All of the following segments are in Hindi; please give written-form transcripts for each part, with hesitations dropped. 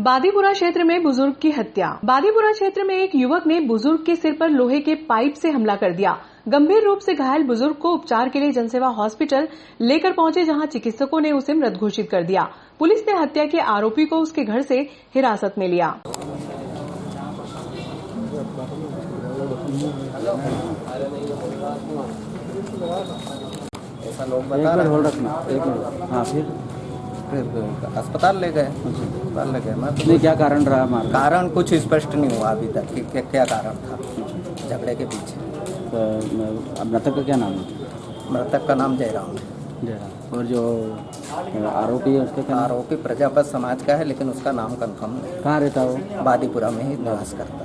बादीपुरा क्षेत्र में बुजुर्ग की हत्या। बादीपुरा क्षेत्र में एक युवक ने बुजुर्ग के सिर पर लोहे के पाइप से हमला कर दिया। गंभीर रूप से घायल बुजुर्ग को उपचार के लिए जनसेवा हॉस्पिटल लेकर पहुंचे, जहां चिकित्सकों ने उसे मृत घोषित कर दिया। पुलिस ने हत्या के आरोपी को उसके घर से हिरासत में लिया। ऐसा लोग बता रहे हैं। हाँ, फिर अस्पताल ले गए। अस्पताल ले गए। नहीं, क्या कारण रहा हमारा? कारण कुछ स्पष्ट नहीं हुआ अभी तक कि क्या कारण था झगड़े के पीछे। तो मृतक का क्या नाम है? मृतक का नाम जयराम है। और जो आरोपी है उसका क्या? आरोपी प्रजापत समाज का है, लेकिन उसका नाम कंफर्म नहीं। कहाँ रहता है वो? बादीपुरा में ही निवास करता है।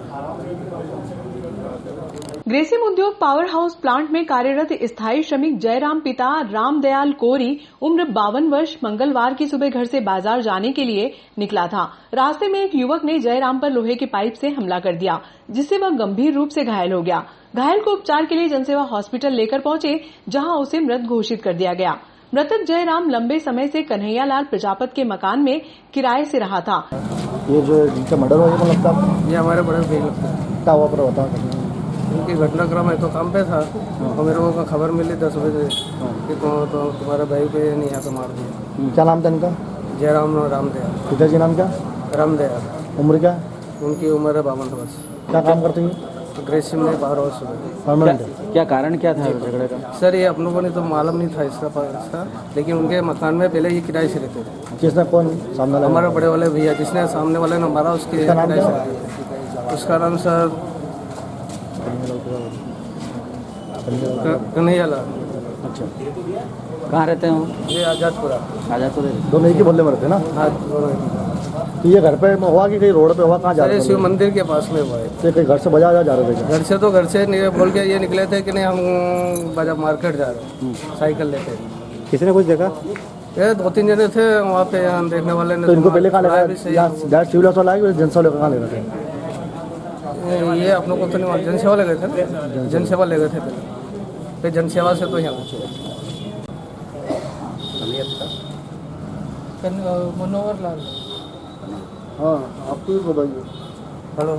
ग्रेसिम उद्योग पावर हाउस प्लांट में कार्यरत स्थायी श्रमिक जयराम पिता रामदयाल कोरी उम्र 52 वर्ष मंगलवार की सुबह घर से बाजार जाने के लिए निकला था। रास्ते में एक युवक ने जयराम पर लोहे के पाइप से हमला कर दिया, जिससे वह गंभीर रूप से घायल हो गया। घायल को उपचार के लिए जनसेवा हॉस्पिटल लेकर पहुंचे, जहां उसे मृत घोषित कर दिया गया। मृतक जयराम लंबे समय से कन्हैयालाल प्रजापत के मकान में किराए से रहा था। ये जो जिनका मर्डर हुआ, ये लगता है ये हमारे बड़े भाई लगता है। क्या हुआ पर बताओ। उनकी घटनाक्रम है तो काम पे था, और मेरे को खबर मिली 10 बजे कि तो तुम्हारा भाई को ये नहीं यहाँ पे मार दिया। क्या नाम था इनका? जयराम रामदयाल। पिताजी नाम क्या? रामदयाल। उम्र क्या? उनकी उम्र है 52 वर्ष। क्या काम करते हैं? ग्रेसिम में 12 वर्ष परमानेंट। क्या कारण क्या था झगड़े का? सर ये अपनों को नहीं तो मालूम नहीं था इसका, लेकिन उनके मकान में पहले ये किराए से रहते थे। किसने? कौन सामने वाला? हमारे बड़े वाले भैया, जिसने सामने वाले ने मारा उसके नाम किराए से क्या? रहते थे। उसका नाम सर कन्हैयालाल। अच्छा, कहाँ रहते हैं वो? ये आजादपुरा। आजादपुर। दोनों एक ही बोलने में रहते हैं ना? हाँ, दोनों। तो ये घर पे हुआ कि कहीं रोड पे हुआ? कहाँ जा रहे थे? शिव मंदिर के पास में हुआ है। तो कहीं घर से बाजार जा रहे थे? घर से तो घर से बोल के ये निकले थे कि नहीं हम बाजार मार्केट जा रहे हैं साइकिल लेके। किसी ने कुछ देखा? ये 2-3 जने थे वहाँ पे, हम देखने वाले ने। तो इनको पहले कहाँ लगा? भी सही। डायरेक्ट सिविल हॉस्पिटल आए, जनसेवा लेकर कहाँ ले गए थे? ये अपनों को तो नहीं मालूम। जनसेवा ले गए थे। जनसेवा ले गए थे पहले, फिर जनसेवा से तो यहाँ पहुँचे। मनोहर लाल। हाँ, आपको भी बताइए। हेलो।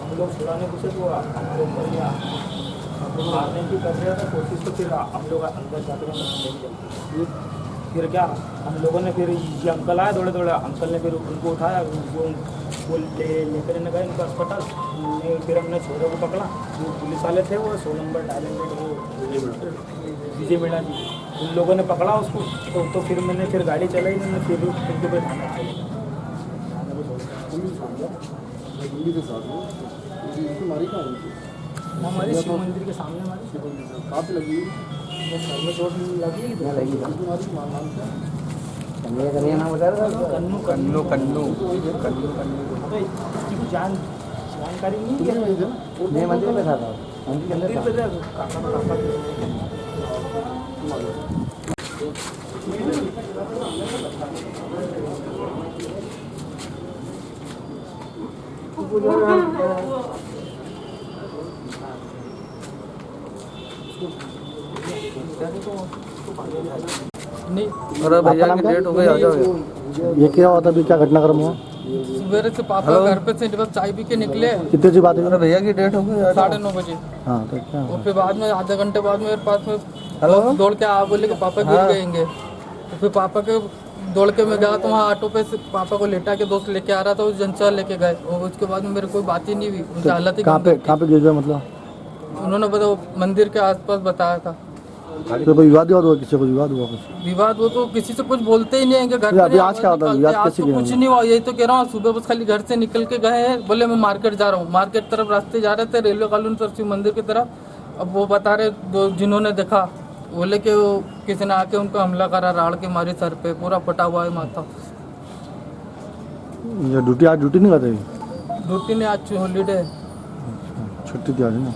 हम लोग छुड़ाने घुसे तो मारने की कर रहा था कोशिश, तो फिर हम लोग अंदर जाकर फिर क्या हम लोगों ने फिर ये अंकल आए दौड़े दौड़े, अंकल ने फिर उनको उठाया, वो लेकर गए उनको अस्पताल। फिर हमने छोरे को पकड़ा, जो पुलिस वाले थे वो 100 नंबर टैलेंटेड वो विजय मीणा जी, उन लोगों ने पकड़ा उसको। तो फिर मैंने फिर गाड़ी चलाई, मैंने फिर उनको पे थाना चला। हमारे शिव मंदिर के सामने हमारे लगी सर में चोट लगी। कन्नू कन्नू कन्नू कन्नू कन्नू जानकारी नहीं है। मंदिर में था, मंदिर पे नहीं। अरे भैया की डेट हो गई, आ जाओ। ये क्या हुआ था अभी? क्या घटनाक्रम हुआ? मेरे से पापा घर पे से बस चाय पी के निकले। कितने सी बात है? अरे भैया की डेट हो गई, 9:30 बजे। हाँ, तो क्या और फिर बाद में आधे घंटे बाद मेरे पास में दौड़ के आ बोले कि पापा गिर गएंगे। तो फिर पापा के दौड़ के मैं गया तो वहाँ ऑटो पे से पापा को लेटा के दोस्त लेके आ रहा था, उस जनसेवा लेके गए। और उसके बाद में मेरे कोई बात ही नहीं हुई, उनकी हालत ही कहाँ पे गिर गया? मतलब उन्होंने बताया मंदिर के आसपास बताया था। तो कोई विवाद हुआ किसी को विवाद हुआ कुछ? विवाद वो तो किसी से कुछ बोलते ही नहीं है कि घर अभी पे आज क्या होता है? विवाद आज कैसे तो किया कुछ नहीं हुआ। यही तो कह रहा हूँ, सुबह बस खाली घर से निकल के गए हैं, बोले मैं मार्केट जा रहा हूँ। मार्केट तरफ रास्ते जा रहे थे, रेलवे कॉलोनी तरफ शिव मंदिर की तरफ। अब वो बता रहे जिन्होंने देखा, बोले कि वो किसी ने आके उनको हमला करा, राड़ के मारी सर पे, पूरा फटा हुआ है माथा। ड्यूटी आज ड्यूटी नहीं करते? ड्यूटी ने आज हॉलीडे, छुट्टी थी आज ना।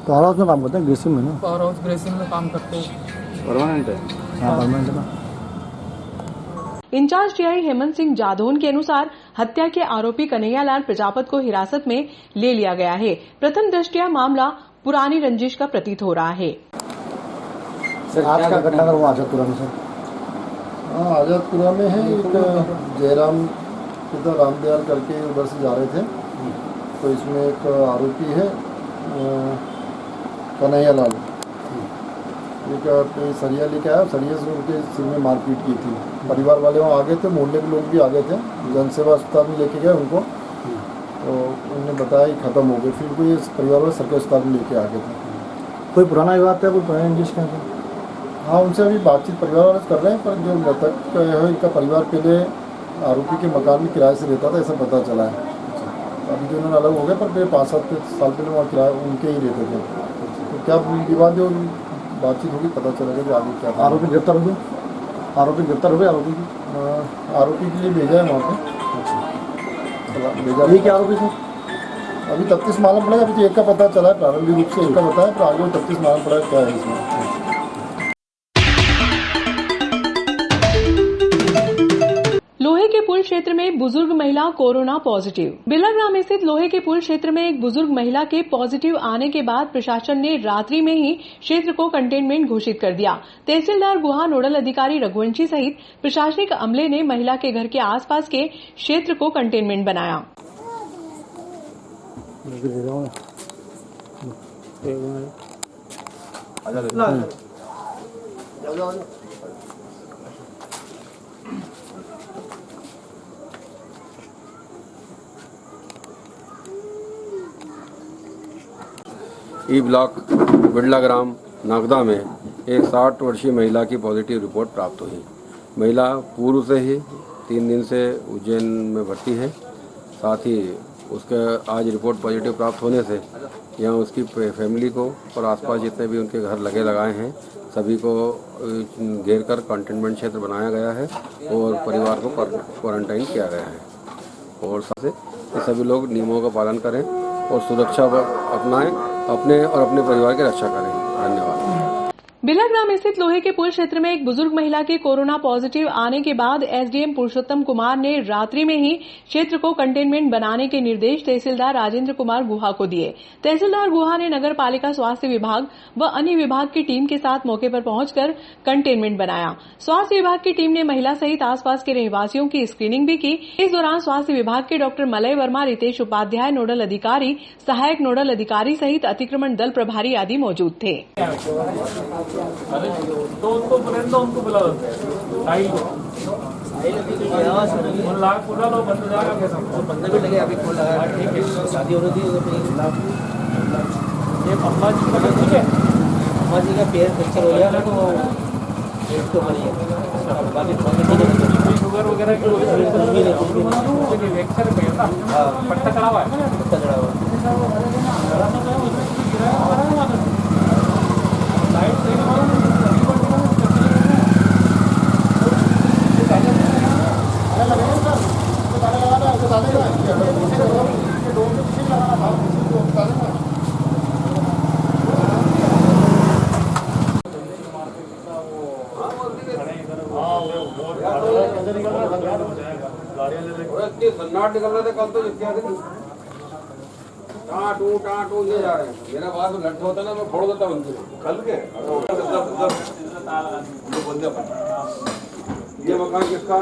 पावर हाउस में काम करते हैं ग्रेसिम में ना? पावर हाउस ग्रेसिम में काम करते हैं। परमानेंट है? हाँ परमानेंट है ना। इंचार्ज टीआई हेमंत सिंह जाधोन के अनुसार हत्या के आरोपी कन्हैयालाल प्रजापत को हिरासत में ले लिया गया है। प्रथम दृष्टया मामला पुरानी रंजिश का प्रतीत हो रहा है। आज का घटनाक्रम आजादपुरा में सर? हाँ, आजादपुरा में है एक जयराम पिता रामदयाल करके उधर से जा रहे थे, तो इसमें एक आरोपी है कन्हैयालाल, एक सरिया लेके आया, सरिया से उनके सिर में मारपीट की थी। परिवार वाले वहाँ आ गए थे, मोहल्ले के लोग भी आ गए थे, जनसेवा अस्पताल में लेके गए उनको, तो उन्होंने बताया कि ख़त्म हो गए। फिर कोई परिवार वाले सरकारी अस्पताल में लेके आ गए थे। कोई पुराना विवाद था, कोई पुराना रंजिश का था? हाँ, उनसे अभी बातचीत परिवार वाले कर रहे हैं, पर जो मृतक है इनका परिवार पहले आरोपी के मकान में किराए से रहता था, ऐसा पता चला है। अभी जो उन्होंने अलग हो गए, पर पहले 5-7 साल पहले वहाँ किराए उनके ही रहते थे। तो क्या विवाद जो बातचीत होगी पता चलेगा कि आगे क्या। आरोपी गिरफ्तार हो गए? आरोपी गिरफ्तार हो गए? आरोपी के लिए भेजा है वहाँ पे, भेजा। ये क्या आरोपी थे? अभी 33 मालूम पड़ेगा। अभी तो एक का पता चला है, प्रारंभिक रूप से एक का बताया, पर आगे 33 मालूम पड़ेगा क्या है इसमें। लोहे के पुल क्षेत्र में बुजुर्ग महिला कोरोना पॉजिटिव। बिलाग्राम स्थित लोहे के पुल क्षेत्र में एक बुजुर्ग महिला के पॉजिटिव आने के बाद प्रशासन ने रात्रि में ही क्षेत्र को कंटेनमेंट घोषित कर दिया। तहसीलदार गुहा, नोडल अधिकारी रघुवंशी सहित प्रशासनिक अमले ने महिला के घर के आसपास के क्षेत्र को कंटेनमेंट बनाया। ई ब्लॉक बिड़लाग्राम नागदा में एक 60 वर्षीय महिला की पॉजिटिव रिपोर्ट प्राप्त हुई। महिला पूर्व से ही 3 दिन से उज्जैन में भर्ती है। साथ ही उसका आज रिपोर्ट पॉजिटिव प्राप्त होने से यहाँ उसकी फैमिली को और आसपास जितने भी उनके घर लगाए हैं सभी को घेर कर कंटेनमेंट क्षेत्र बनाया गया है और परिवार को क्वारंटाइन किया गया है। और साथ ही सभी लोग नियमों का पालन करें और सुरक्षा अपनाएं, अपने और अपने परिवार की रक्षा करें। धन्यवाद। बिलाग्राम स्थित लोहे के पुल क्षेत्र में एक बुजुर्ग महिला के कोरोना पॉजिटिव आने के बाद एसडीएम पुरुषोत्तम कुमार ने रात्रि में ही क्षेत्र को कंटेनमेंट बनाने के निर्देश तहसीलदार राजेंद्र कुमार गुहा को दिए। तहसीलदार गुहा ने नगर पालिका स्वास्थ्य विभाग व अन्य विभाग की टीम के साथ मौके पर पहुंचकर कंटेनमेंट बनाया। स्वास्थ्य विभाग की टीम ने महिला सहित आसपास के रहवासियों की स्क्रीनिंग भी की। इस दौरान स्वास्थ्य विभाग के डॉक्टर मलय वर्मा, रितेश उपाध्याय, नोडल अधिकारी, सहायक नोडल अधिकारी सहित अतिक्रमण दल प्रभारी आदि मौजूद थे। तो उनको बुला दो साहिल को, पूरा लो, बंद हो जाएगा। कैसा बंद भी लगे, अभी खोल लगा। ठीक है, शादी हो रही थी। ये अम्मा जी का ठीक है, अम्मा जी का पैर फ्रैक्चर हो गया तो पेट तो मरी है। बाकी शुगर वगैरह की फ्रैक्चर पे ना पट्टा चढ़ा हुआ है, पट्टा चढ़ा हुआ सन्नाट निकल रहे थे कल तो टाटू ये जा रहे हैं। मेरा बात तो लट्ठा होता ना, मैं फोड़ देता उनकी कल के। ये मकान किसका?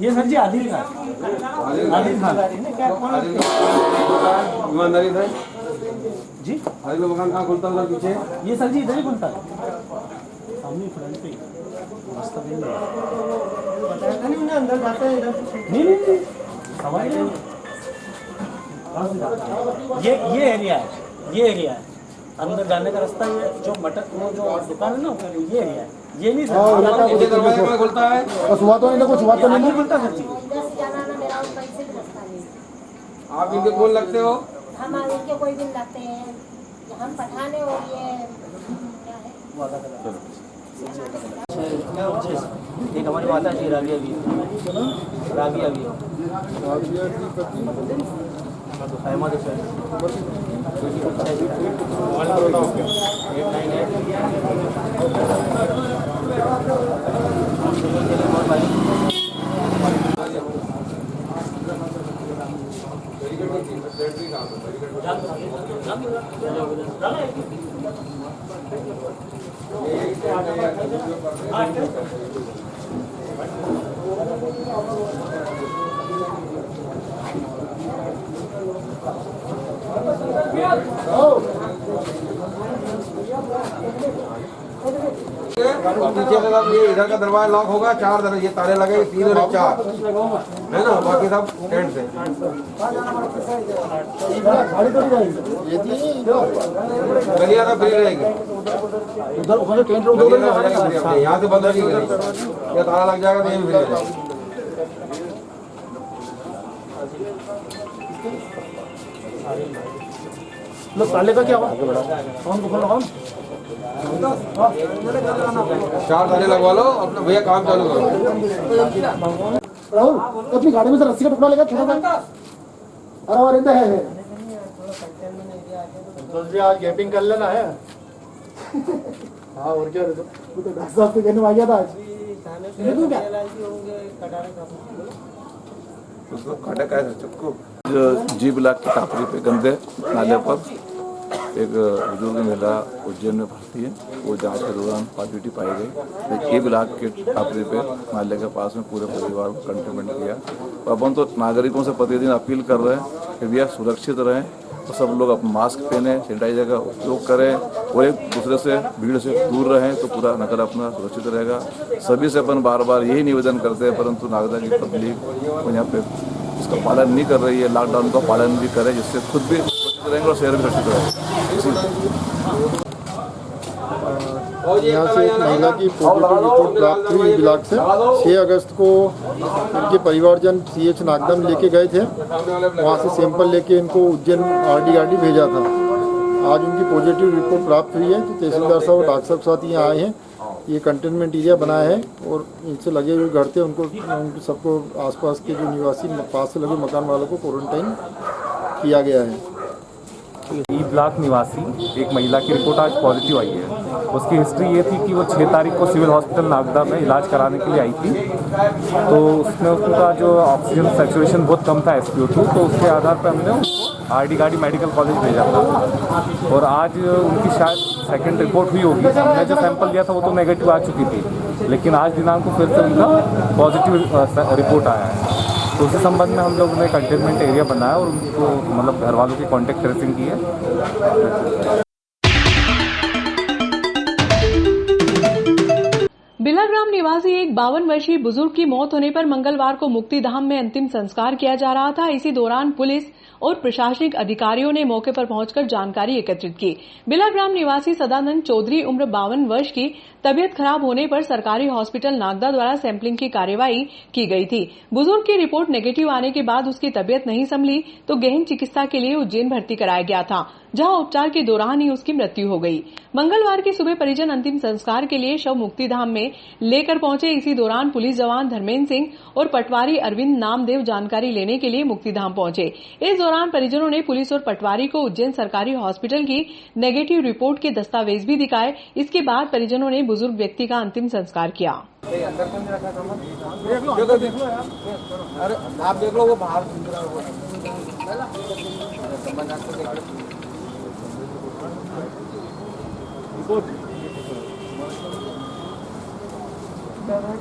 ये सर जी आदिल खान। ईमानदारी से जी आदिल मकान कहाँ खुलता है? पीछे ये सर जी इधर ही खुलता है, सामने फ्रंट पे रास्ता नहीं अंदर जाते हैं इधर। नहीं सवाल ये एरिया है, ये एरिया है। अंदर जाने का रास्ता ये जो मटक वो जो दुकान है ना ये है ये नहीं हाँ, वो लगा ये दरवाजा कहाँ खुलता है? बस हुआ तो नहीं ना कुछ हुआ तो नहीं नहीं खुलता सर जी। आप इनके कौन लगते हो? हम इनके कोई दिन लगते हैं, हम पठाने और ये एक हमारी माता जी राबिया भी अहमद पीछे का सब ये इधर का दरवाजा लॉक होगा, 4 दरवाजे ये ताले लगे 3 और 4 है ना, बाकी सब टेंट से। गलियां तो फ्री रहेगी, यहाँ से बंद नहीं करेगी, या ताला लग जाएगा तो ये भी फ्री रहेगा। ताले का क्या हुआ कौन को खोलो कौन 4 ताले लगवा लो, अपना भैया काम चालू करो। राहुल अपनी गाड़ी में से रस्सी का टुकड़ा लेकर छोटा सा अरे और इधर है तो भी आज गैपिंग कर लेना है। हाँ और क्या तो डॉक्टर साहब से कहने आ गया था आज उसको खड़ा कैसे चक्कू जी ब्लॉक की टापरी पे गंदे नाले पर एक बुजुर्ग महिला उज्जैन में भर्ती है। वो जांच के दौरान पॉजिटिव पाई गई। ए ब्लॉक के टापरी पे नाले के पास में पूरे परिवार को कंटेनमेंट किया। और अपन तो नागरिकों से प्रतिदिन अपील कर रहे हैं कि भैया सुरक्षित रहें तो सब लोग अपना मास्क पहने, सैनिटाइजर का उपयोग करें और एक दूसरे से भीड़ से दूर रहें तो पूरा नगर अपना सुरक्षित रहेगा। सभी से अपन बार बार यही निवेदन करते हैं, परंतु नागदा की पब्लिक यहाँ पे इसका पालन नहीं कर रही है। लॉकडाउन का पालन भी करें जिससे खुद भी सुरक्षित रहेंगे और शहर भी सुरक्षित रहेंगे। यहाँ से एक महिला की पॉजिटिव रिपोर्ट प्राप्त हुई ब्लॉक से। 6 अगस्त को इनके परिवारजन CH नागदम लेके गए थे, वहाँ से सैंपल लेके इनको उज्जैन RD भेजा था। आज उनकी पॉजिटिव रिपोर्ट प्राप्त हुई है तो तहसीलदार साहब और डॉक्टर साहब साथ यहाँ आए हैं। ये कंटेनमेंट एरिया बनाया है और इनसे लगे हुए घर थे उनको सबको आसपास के जो निवासी पास से लगे मकान वालों को क्वारंटाइन किया गया है। ई ब्लॉक निवासी एक महिला की रिपोर्ट आज पॉजिटिव आई है। उसकी हिस्ट्री ये थी कि वो 6 तारीख को सिविल हॉस्पिटल नागदा में इलाज कराने के लिए आई थी। तो उसमें उसका जो ऑक्सीजन सैचुरेशन बहुत कम था SpO2, तो उसके आधार पर हमने उसको RD मेडिकल कॉलेज भेजा था। और आज उनकी शायद सेकंड रिपोर्ट हुई होगी। हमने जो सैंपल दिया था वो तो नेगेटिव आ चुकी थी, लेकिन आज दिनांक को फिर से उनका पॉजिटिव रिपोर्ट आया है। तो उसी संबंध में हम लोग ने कंटेनमेंट एरिया बनाया और उनको मतलब घर वालों की कॉन्टैक्ट ट्रेसिंग की है। बिलाग्राम निवासी एक 52 वर्षीय बुजुर्ग की मौत होने पर मंगलवार को मुक्तिधाम में अंतिम संस्कार किया जा रहा था। इसी दौरान पुलिस और प्रशासनिक अधिकारियों ने मौके पर पहुंचकर जानकारी एकत्रित की। बिलाग्राम निवासी सदानंद चौधरी उम्र 52 वर्ष की तबियत खराब होने पर सरकारी हॉस्पिटल नागदा द्वारा सैंपलिंग की कार्यवाही की गई थी। बुजुर्ग की रिपोर्ट नेगेटिव आने के बाद उसकी तबियत नहीं संभली तो गहन चिकित्सा के लिए उज्जैन भर्ती कराया गया था, जहां उपचार के दौरान ही उसकी मृत्यु हो गई। मंगलवार की सुबह परिजन अंतिम संस्कार के लिए शव मुक्तिधाम में लेकर पहुंचे। इसी दौरान पुलिस जवान धर्मेंद्र सिंह और पटवारी अरविंद नामदेव जानकारी लेने के लिए मुक्तिधाम पहुंचे। इस दौरान परिजनों ने पुलिस और पटवारी को उज्जैन सरकारी हॉस्पिटल की नेगेटिव रिपोर्ट के दस्तावेज भी दिखाए। इसके बाद परिजनों ने बुजुर्ग व्यक्ति का अंतिम संस्कार किया। आप देख लो वो बाहर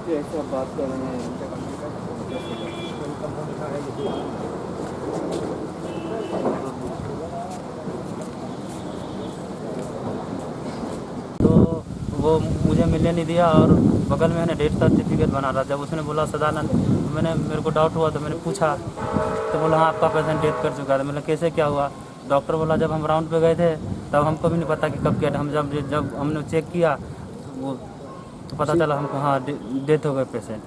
कैसे बात कर रहे हैं। तो वो मुझे मिलने नहीं दिया और बगल में मैंने डेथ सर्टिफिकेट बना रहा। जब उसने बोला सदानंद, मेरे को डाउट हुआ तो मैंने पूछा तो बोला हाँ आपका पेशेंट डेथ कर चुका था। मतलब कैसे क्या हुआ डॉक्टर बोला जब हम राउंड पे गए थे तब हमको भी नहीं पता कि कब क्या, हम जब हमने चेक किया वो तो पता चला हमको हाँ डेथ हो गए पेशेंट।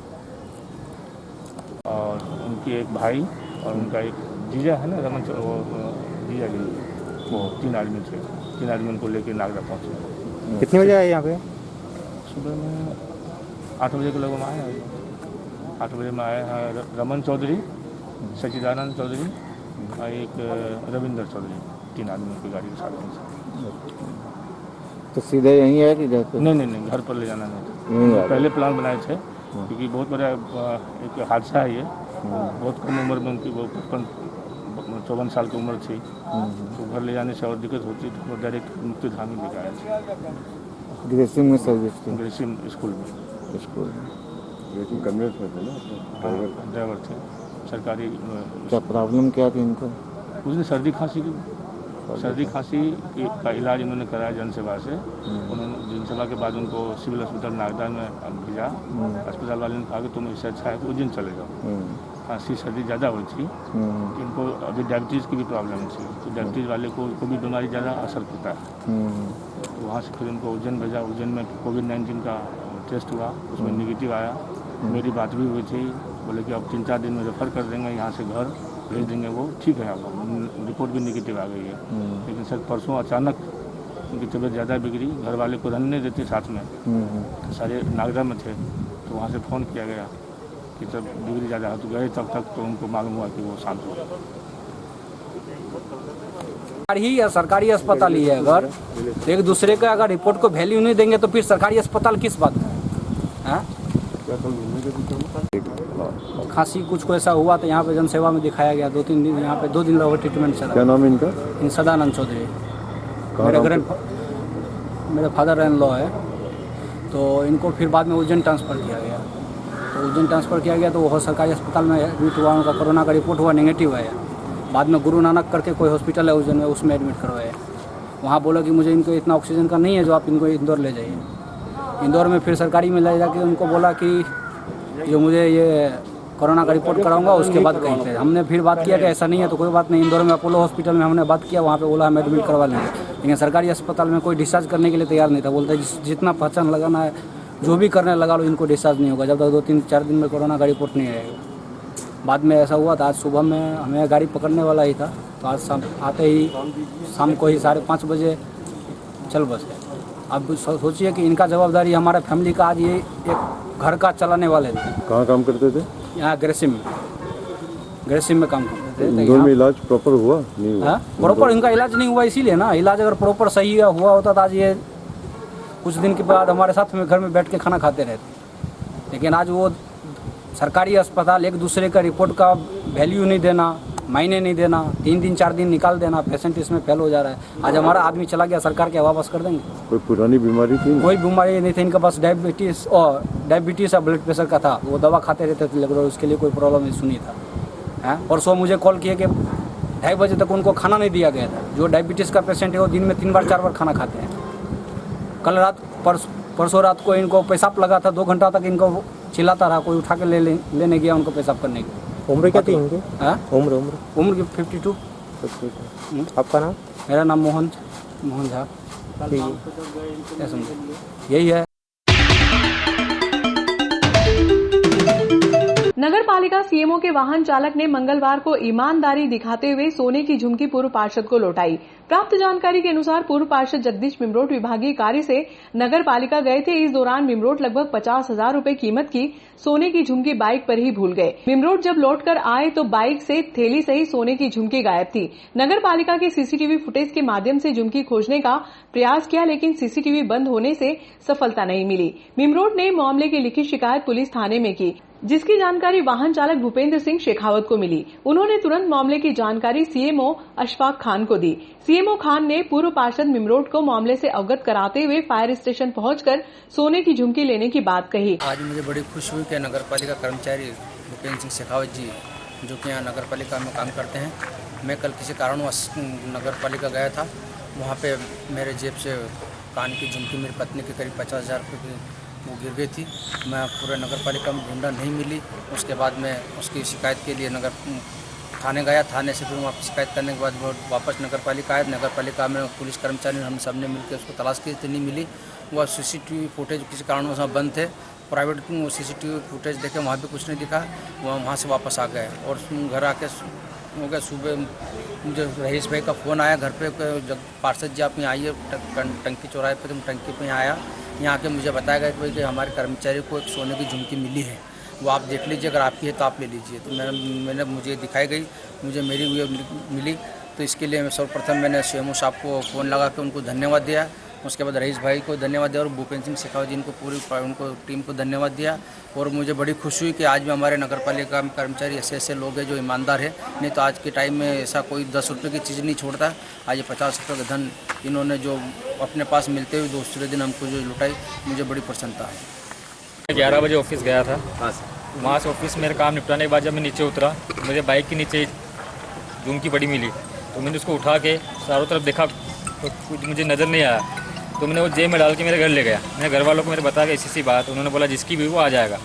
और उनकी एक भाई और उनका एक जीजा है ना रमन, वो जीजा जी, वो 3 आदमी थे। 3 आदमी उनको लेके नागदा पहुँचे। कितने बजे आए यहाँ पे? सुबह में 8 बजे के लगभग आए हैं। 8 बजे में आए हैं रमन चौधरी, सचिदानंद चौधरी और एक रविंदर चौधरी, 3 आदमी की गाड़ी के साथ। तो सीधे यहीं है कि घर पे? नहीं, घर पर ले जाना नहीं था। पहले प्लान बनाए थे क्योंकि बहुत बड़ा एक हादसा है ये। बहुत कम उम्र में उनकी, वो 54 साल की उम्र थी, तो घर ले जाने से और दिक्कत होती थी। वो डायरेक्ट मुक्तिधाम ही लेकर आए थे। ग्रेसिम में सर्विस थी? ग्रेसिम स्कूल में कन्वेंस में थे ना, ड्राइवर थे सरकारी। क्या प्रॉब्लम क्या थी इनको? उस दिन सर्दी खांसी का इलाज इन्होंने कराया जनसेवा से। उन्होंने जनसेवा के बाद उनको सिविल अस्पताल नागदा में भेजा। अस्पताल वाले ने कहा कि तुम इससे अच्छा है तो उज्जैन चले जाओ। खांसी सर्दी ज़्यादा हुई थी, इनको अभी डायबिटीज़ की भी प्रॉब्लम थी, तो डायबिटीज़ वाले को भी बीमारी ज़्यादा असर करता है। तो वहाँ से फिर उनको उज्जैन भेजा। उज्जैन में कोविड-19 का टेस्ट हुआ, उसमें निगेटिव आया। मेरी बात भी हुई थी, बोले कि अब 3-4 दिन में रेफ़र कर देंगे, यहाँ से घर भेज देंगे। वो ठीक है, अब रिपोर्ट भी निगेटिव आ गई है। लेकिन सर परसों अचानक उनकी तबीयत ज़्यादा बिगड़ी, घर वाले को रहने नहीं देते साथ में, सारे नागदा में थे। तो वहाँ से फ़ोन किया गया कि जब बिगड़ी ज़्यादा है तो गए, तब तक तो उनको मालूम हुआ कि वो शांत हो गए। ही सरकारी अस्पताल ही है, अगर एक दूसरे का अगर रिपोर्ट को वैल्यू नहीं देंगे तो फिर सरकारी अस्पताल किस बात का है? खांसी कुछ को ऐसा हुआ तो यहाँ पे जनसेवा में दिखाया गया। 2-3 दिन यहाँ पे 2 दिन लगा ट्रीटमेंट चला। क्या नाम है इनका? सदानंद चौधरी। मेरे फादर इन लॉ है। तो इनको फिर बाद में उज्जैन ट्रांसफ़र किया गया। तो उज्जैन ट्रांसफ़र किया गया तो वो सरकारी अस्पताल में एडमिट हुआ। उनका कोरोना का रिपोर्ट हुआ नेगेटिव है। बाद में गुरु नानक करके कोई हॉस्पिटल है उज्जैन में, उसमें एडमिट करवाया। वहाँ बोला कि मुझे इनको इतना ऑक्सीजन का नहीं है जो आप इनको इंदौर ले जाइए। इंदौर में फिर सरकारी में ले जाके उनको बोला कि जो मुझे ये कोरोना का रिपोर्ट कराऊंगा उसके बाद कहीं पे। हमने फिर बात किया कि ऐसा नहीं है तो कोई बात नहीं। इंदौर में अपोलो हॉस्पिटल में हमने बात किया, वहाँ पे बोला हम एडमिट करवा लेंगे। लेकिन सरकारी अस्पताल में कोई डिस्चार्ज करने के लिए तैयार नहीं था। बोलता है जितना पहचान लगाना है जो भी करने लगा लो, इनको डिस्चार्ज नहीं होगा जब तक 2-3-4 दिन में कोरोना का रिपोर्ट नहीं आएगा। बाद में ऐसा हुआ था, आज सुबह में हमें गाड़ी पकड़ने वाला ही था, तो आज शाम आते ही शाम को ही 5:30 बजे चल बसे। अब सोचिए कि इनका जवाबदारी हमारे फैमिली का। आज ये एक घर का चलाने वाले थे। कहाँ काम करते थे? यहाँ ग्रेसिम में काम करते थे। इंदौर में इलाज प्रॉपर हुआ नहीं हुआ? प्रॉपर इनका इलाज नहीं हुआ, इसीलिए ना। इलाज अगर प्रॉपर सही हुआ होता तो आज ये कुछ दिन के बाद हमारे साथ में घर में बैठ के खाना खाते रहते। लेकिन आज वो सरकारी अस्पताल एक दूसरे का रिपोर्ट का वैल्यू नहीं देना, मायने नहीं देना, 3 दिन 4 दिन निकाल देना, पेशेंट इसमें फेल हो जा रहा है। आज हमारा आदमी चला गया, सरकार क्या वापस कर देंगे? कोई पुरानी बीमारी थी? कोई बीमारी नहीं थी। इनका बस डायबिटीज़ और ब्लड प्रेशर का था। वो दवा खाते रहते थे, लेकिन उसके लिए कोई प्रॉब्लम नहीं सुनी था। परसों मुझे कॉल किए कि 2:30 बजे तक उनको खाना नहीं दिया गया था। जो डायबिटीज़ का पेशेंट है वो दिन में 3 बार 4 बार खाना खाते हैं। कल रात परसों रात को इनको पेशाब लगा था, 2 घंटा तक इनको चिल्लाता रहा। कोई उठा के लेने गया उनको पेशाब करने की। उम्र क्या थी इनकी? उम्र की 52। आपका नाम? मेरा नाम मोहन झा। यही है। नगर पालिका सीएमओ के वाहन चालक ने मंगलवार को ईमानदारी दिखाते हुए सोने की झुमकी पूर्व पार्षद को लौटाई। प्राप्त जानकारी के अनुसार पूर्व पार्षद जगदीश मिमरोट विभागीय कार्य से नगर पालिका गए थे। इस दौरान मिमरोट लगभग 50,000 रुपए कीमत की सोने की झुमकी बाइक पर ही भूल गए। मिमरोट जब लौटकर आए तो बाइक से थैली सही सोने की झुमकी गायब थी। नगर पालिका के सीसीटीवी फुटेज के माध्यम से झुमकी खोजने का प्रयास किया, लेकिन सीसीटीवी बंद होने से सफलता नहीं मिली। मिमरोट ने मामले की लिखित शिकायत पुलिस थाने में की, जिसकी जानकारी वाहन चालक भूपेंद्र सिंह शेखावत को मिली। उन्होंने तुरंत मामले की जानकारी सीएमओ अशफाक खान को दी। सीएमओ खान ने पूर्व पार्षद मिमरोट को मामले से अवगत कराते हुए फायर स्टेशन पहुंचकर सोने की झुमकी लेने की बात कही। आज मुझे बड़ी खुशी हुई कि नगर पालिका कर्मचारी भूपेंद्र सिंह शेखावत जी, जो कि यहाँ नगर पालिका में काम करते हैं, मैं कल किसी कारणवश नगर पालिका गया था। वहाँ पे मेरे जेब से कान की झुमकी मेरी पत्नी की करीब 50,000 रुपये की वो गिर गई थी। मैं पूरे नगर पालिका में ढूंढा, नहीं मिली। उसके बाद में उसकी शिकायत के लिए नगर थाने गया, थाने से फिर वहाँ शिकायत करने के बाद वो वापस नगर पालिका आए। नगर पालिका में पुलिस कर्मचारी हम सब ने मिलकर उसको तलाश की तो नहीं मिली। वह CCTV फुटेज किसी कारणवश वहाँ बंद थे। प्राइवेट CCTV फुटेज देखे, वहाँ भी कुछ नहीं दिखा। वहाँ से वापस आ गए और घर आके हो गया। सुबह मुझे रहीश भाई का फ़ोन आया घर पे, जब पार्षद जी आप यहाँ आइए टंकी चौराहे पे। तो मैं टंकी पे यहाँ आया। यहाँ आके मुझे बताया गया कि हमारे कर्मचारी को एक सोने की झुमकी मिली है, वो आप देख लीजिए, अगर आपकी है तो आप ले लीजिए। तो मुझे दिखाई गई, मुझे मेरी मिली। तो इसके लिए सर्वप्रथम मैंने CMO साहब को फ़ोन लगा के उनको धन्यवाद दिया। उसके बाद रईस भाई को धन्यवाद दिया और भूपेंद्र सिंह शेखावत जी इनको उनको टीम को धन्यवाद दिया। और मुझे बड़ी खुशी हुई कि आज भी हमारे नगर पालिका में कर्मचारी ऐसे लोग हैं जो ईमानदार है। नहीं तो आज के टाइम में ऐसा कोई 10 रुपये की चीज़ नहीं छोड़ता। आज ये 50 रुपये का धन इन्होंने जो अपने पास मिलते हुए दूसरे दिन हमको जो लुटाई, मुझे बड़ी प्रसन्नता है। 11 बजे ऑफिस गया था। वहाँ से ऑफिस मेरा काम निपटाने के बाद जब मैं नीचे उतरा, मुझे बाइक के नीचे झुमकी पड़ी मिली। तो मैंने उसको उठा के चारों तरफ देखा तो कुछ मुझे नज़र नहीं आया। तो मैंने वो जेब में डाल के मेरे घर ले गया। मैंने घर वालों को मेरे बताया कि ऐसी बात। उन्होंने बोला जिसकी भी वो आ जाएगा।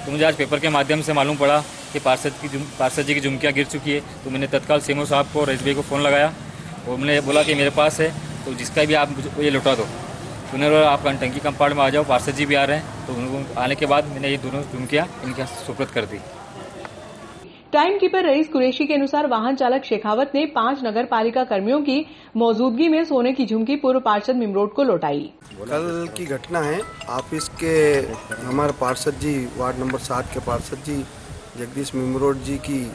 तो मुझे आज पेपर के माध्यम से मालूम पड़ा कि पार्षद जी की झुमकियाँ गिर चुकी है। तो मैंने तत्काल CMO साहब को, रईस भाई को फ़ोन लगाया और मैंने बोला कि मेरे पास है, तो जिसका भी आप ये लुटा दो। उन्होंने बोला आप टंकी कंपाउंड में आ जाओ, पार्षद जी भी आ रहे हैं। तो उनको आने के बाद मैंने ये दोनों झुमकियाँ इनके सुपुर्द कर दी। टाइम कीपर रईस कुरैशी के अनुसार वाहन चालक शेखावत ने 5 नगर पालिका कर्मियों की मौजूदगी में सोने की झुमकी पूर्व पार्षद मिमरोड को लौटाई। कल की घटना है। ऑफिस के हमारे पार्षद जी, वार्ड नंबर 7 के पार्षद जी जगदीश मिमरोड जी की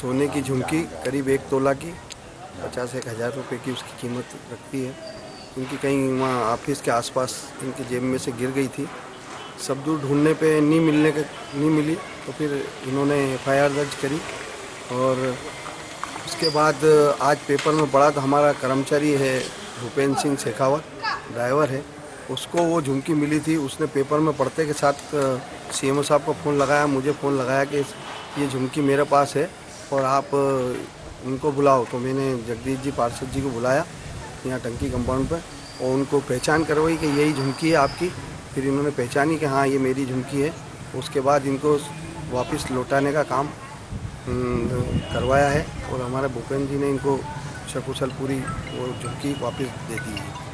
सोने की झुमकी करीब 1 तोला की 50-1 हज़ार रुपये की उसकी कीमत रखती है। उनकी कहीं वहाँ ऑफिस के आसपास इनकी जेब में से गिर गई थी। सब दूर ढूंढने पे नहीं मिली। तो फिर इन्होंने FIR दर्ज करी और उसके बाद आज पेपर में पढ़ा तो हमारा कर्मचारी है भूपेंद्र सिंह शेखावत, ड्राइवर है, उसको वो झुमकी मिली थी। उसने पेपर में पढ़ते के साथ CMO साहब को फ़ोन लगाया, मुझे फ़ोन लगाया कि ये झुमकी मेरे पास है और आप उनको बुलाओ। तो मैंने जगदीश जी पार्षद जी को बुलाया यहाँ टंकी कंपाउंड पर और उनको पहचान करवाई कि यही झुमकी है आपकी। फिर इन्होंने पहचानी कि हाँ ये मेरी झुमकी है। उसके बाद इनको वापस लौटाने का काम करवाया है और हमारे भूपेंद्र जी ने इनको सकुशल पूरी वो झुमकी वापस दे दी है।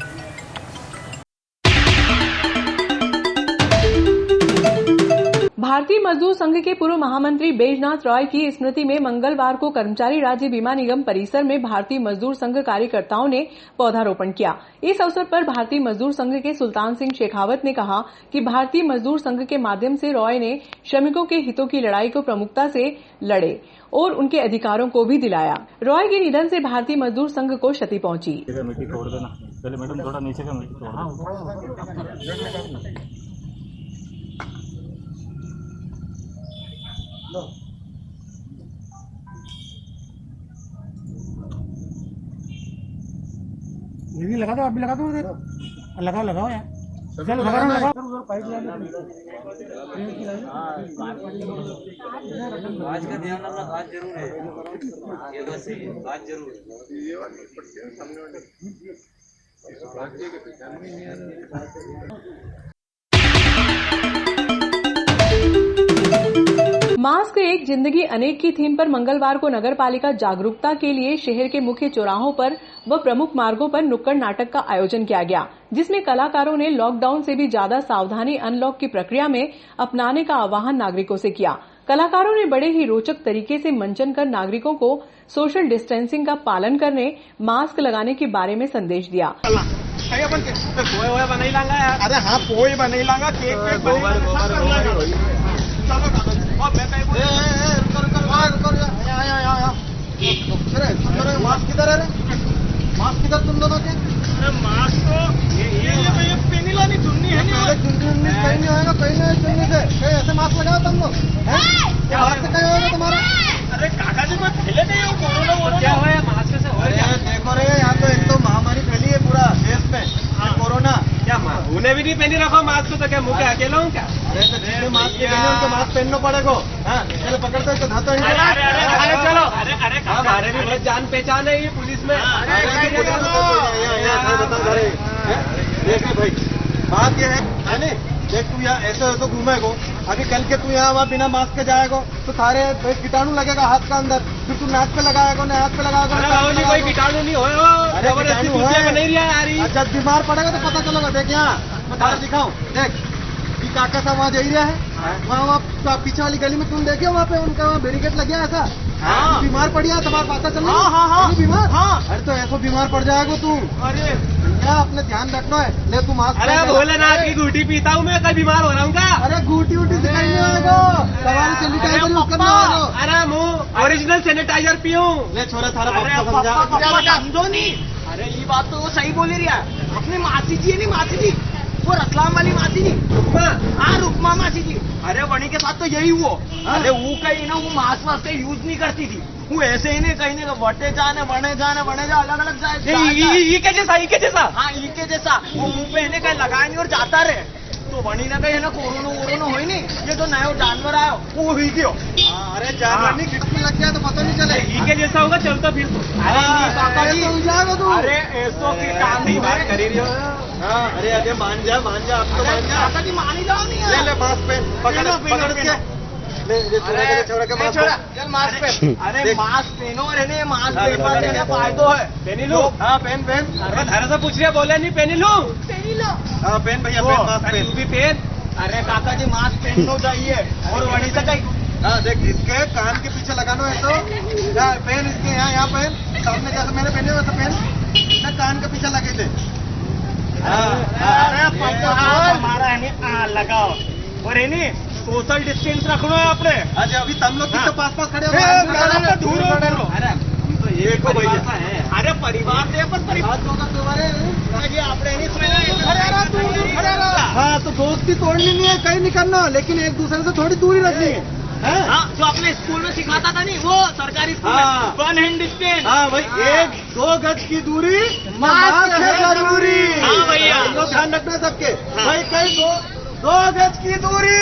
भारतीय मजदूर संघ के पूर्व महामंत्री बैजनाथ रॉय की स्मृति में मंगलवार को कर्मचारी राज्य बीमा निगम परिसर में भारतीय मजदूर संघ कार्यकर्ताओं ने पौधारोपण किया। इस अवसर पर भारतीय मजदूर संघ के सुल्तान सिंह शेखावत ने कहा कि भारतीय मजदूर संघ के माध्यम से रॉय ने श्रमिकों के हितों की लड़ाई को प्रमुखता से लड़े और उनके अधिकारों को भी दिलाया। रॉय के निधन से भारतीय मजदूर संघ को क्षति पहुंची। ये भी लगा दो, आप भी लगा दो उधर। लगाओ यार, चलो लगाओ पाइप आज का ध्यान रखना, आज जरूर है ये बस आज जरूर मास्क एक जिंदगी अनेक की थीम पर मंगलवार को नगर पालिका जागरूकता के लिए शहर के मुख्य चौराहों पर व प्रमुख मार्गों पर नुक्कड़ नाटक का आयोजन किया गया, जिसमें कलाकारों ने लॉकडाउन से भी ज्यादा सावधानी अनलॉक की प्रक्रिया में अपनाने का आह्वान नागरिकों से किया। कलाकारों ने बड़े ही रोचक तरीके से मंचन कर नागरिकों को सोशल डिस्टेंसिंग का पालन करने, मास्क लगाने के बारे में संदेश दिया। अरे हाँ, पोए बने लागा, केक मास्क किधर है? मास्क किधर तुम दोनों के? अरे मास्क तो ये पेनी लानी चुन्नी है नहीं, कहीं नहीं होगा, कहीं नहीं चुन्नी से कहीं ऐसे मास्क लगाओ तुम लोग। मास्क कहीं होगा तुम्हारा? अरे काका जी कोई फैले नहीं हो, कोरोना क्या हुआ है मास्क से? देखो रे, यहाँ तो एक तो महामारी फैली है पूरा देश में, कोरोना। क्या उन्हें भी नहीं पहनी रखो मास्क, तो क्या मुँह के अकेला हूँ क्या? अरे तो जिसने मास्क पहने उनको मास्क पहनना पड़ेगा। चलो पकड़ते तो धातो चलो। अरे हमारे भी बहुत जान पहचान है ये पुलिस में। देखिए भाई, बात ये है देख तू यहाँ ऐसे ऐसे घूमेगो, अभी कल के तू यहाँ वहाँ बिना मास्क के जाएगो तो थारे कीटाणु लगेगा हाथ का अंदर, फिर तू नाक पे लगाएगो ना हाथ पे लगाएगो। कोई कीटाणु नहीं हो, नहीं रहा। जब बीमार पड़ेगा तो पता चलेगा। देख यहाँ मैं थारे दिखाऊं, देख ये काका सा वहाँ जा रहा है, वहाँ पीछे वाली गली में तुम देखे वहाँ पे उनका वहाँ बैरिकेड लग गया ऐसा। बीमार पड़ गया तुम्हारा पता चल रहा है बीमार। अरे तो ऐसा बीमार पड़ जाएगा तू। अरे क्या अपने ध्यान रखना है, ले तू मास्क। अरे भोलेनाथ की गुटी पीता हूँ मैं, कल बीमार हो रहा हूँ क्या? अरे गुटी उटी से कहीं नहीं आएगा, सवाल सैनिटाइजर यूज करना आएगा। अरे मुँह ओरिजिनल सैनिटाइजर पीऊँ। ले छोरा थारा समझो नहीं। अरे ये बात तो वो सही बोली रही है, अपनी मासी जी है नहीं, मासी जी वो रतलाम वाली मासी जी, हाँ रुकमा मासी जी। अरे वणी के साथ तो यही हुआ। अरे वो कहीं ना वो मास्क वास्क यूज नहीं करती थी, वो ऐसे ही नहीं कहीं नहीं वटे जाने वने जाने अलग अलग जाए। ई के जैसा हाँ ई के जैसा वो मुंह पे इन्हें कहीं लगाए नहीं और जाता रहे। तो वणी ना कहीं ना कोरोना हो ही नहीं, ये जो नया जानवर आयो वो हुई क्यों? अरे जानवर नहीं किट में लग गया तो पता नहीं चले। ई के जैसा होगा चलता फिर तो। अरे ऐसो की टांगी बात करी रही हो। अरे अरे मान जा अब तो मान जा। मान ही जाओ नहीं। ले मास्क पहन, पकड़ के छोड़ के मास्क पहन। अरे मास्क पहनो, अरे मास्क पहनने फायदो है। पहनी लो। हाँ पहन। अरे धारा से पूछ रहे बोले नहीं पहनी लो। हाँ पहन भैया पहन मास्क पहन। तू भी पहन। अरे काका जी मास्क पहनना चाहिए और वहीं से कहीं। हाँ देख इसके कान के पीछे लगाना है तो पहन, इसके यहाँ पहन, सामने जैसे मैंने पहने वैसे पहन, ना कान के पीछे लगे थे। हमारा है लगाओ और है नी सोशल डिस्टेंस रखना है अपने। अच्छा अभी तुम लोग तो पास खड़े हो, अरे परिवार से पर परिवार हाँ तो दोस्ती तोड़नी नहीं है, कहीं नहीं करना, लेकिन एक दूसरे से थोड़ी दूरी रखनी है। हाँ जो अपने स्कूल में सिखाता था नहीं वो सरकारी स्कूल में, 1 हैंड डिस्टेंस। हाँ भाई 1-2 गज की दूरी मास्क है जरूरी। हाँ भैया ध्यान रखना सबके। भाई कहीं 2 गज की दूरी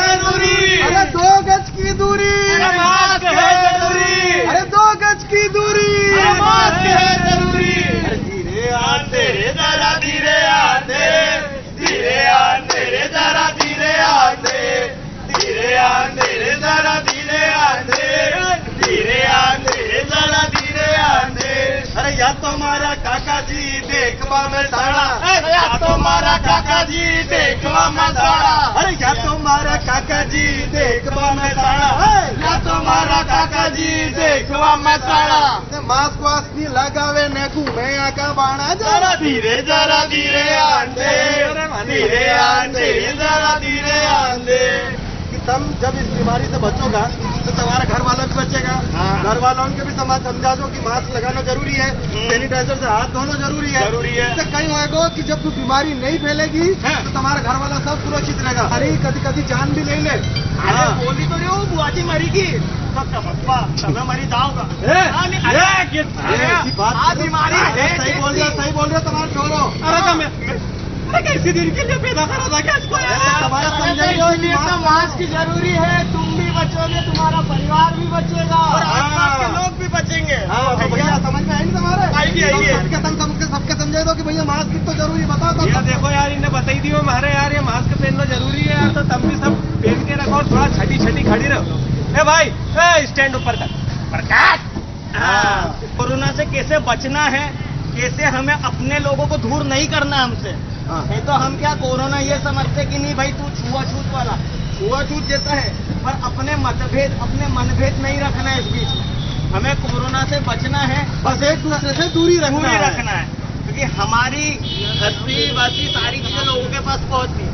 जरूरी। अरे 2 गज की दूरी मास्क है जरूरी। अरे 2 गज की दूरी मास्क है जरूरी। धीरे आते रे जरा धीरे आते, धीरे आते रे जरा धीरे आते, धीरे आते रे जरा धीरे आते, धीरे आते रे जरा धीरे आते। अरे या तो मारा काका जी देखवा में साड़ा, या तो मारा काका जी देखवा में साड़ा। अरे या तो मारा काका जी देखवा में साड़ा, या तो मारा काका जी देखवा में साड़ा। मास्क वास्क नहीं लगावे ने घूमे आका बाणा, जरा धीरे आंदे, धीरे आंदे जरा धीरे आंदे। तुम जब इस बीमारी से बचोगा तो तुम्हारा घर वाला भी बचेगा। घर वालों के भी समाज समझा दो कि मास्क लगाना जरूरी है, सैनिटाइजर से हाथ धोना जरूरी है। इससे कहीं होगा कि जब तू बीमारी नहीं फैलेगी तो तुम्हारा घर वाला सब सुरक्षित रहेगा। अरे कभी जान भी नहीं ले। बोली तो नहीं बुआजी मरी की सब मरी जाओगा। सही बोल रहे हो तुम्हारे छोड़ो। अरे कैसी दिन के लिए पैदा करा था क्या इसको? तुम्हारा मास्क जरूरी है, तुम भी बचोगे, तुम्हारा परिवार भी बचेगा और आसपास के लोग भी बचेंगे। भैया समझ में आई नहीं तुम्हारे? आइए सबके समझे दो कि भैया मास्क तो जरूरी बता दो। देखो यार इन्हें बताई दी हमारे यार ये मास्क पहनना जरूरी है यार, तो तुम भी सब पहन के रखो और थोड़ा छठी खड़ी रहो। ए भाई स्टैंड ऊपर कर। कोरोना से कैसे बचना है, कैसे हमें अपने लोगों को दूर नहीं करना हमसे। ये तो हम क्या कोरोना ये समझते कि नहीं भाई तू छुआछूत वाला, छुआछूत जैसा है, पर अपने मतभेद अपने मनभेद नहीं रखना है। इस बीच हमें कोरोना से बचना है, बस एक दूसरे से दूरी रखना है, क्योंकि हमारी हस्ती बाती सारी चीजें लोगों के पास पहुंचती।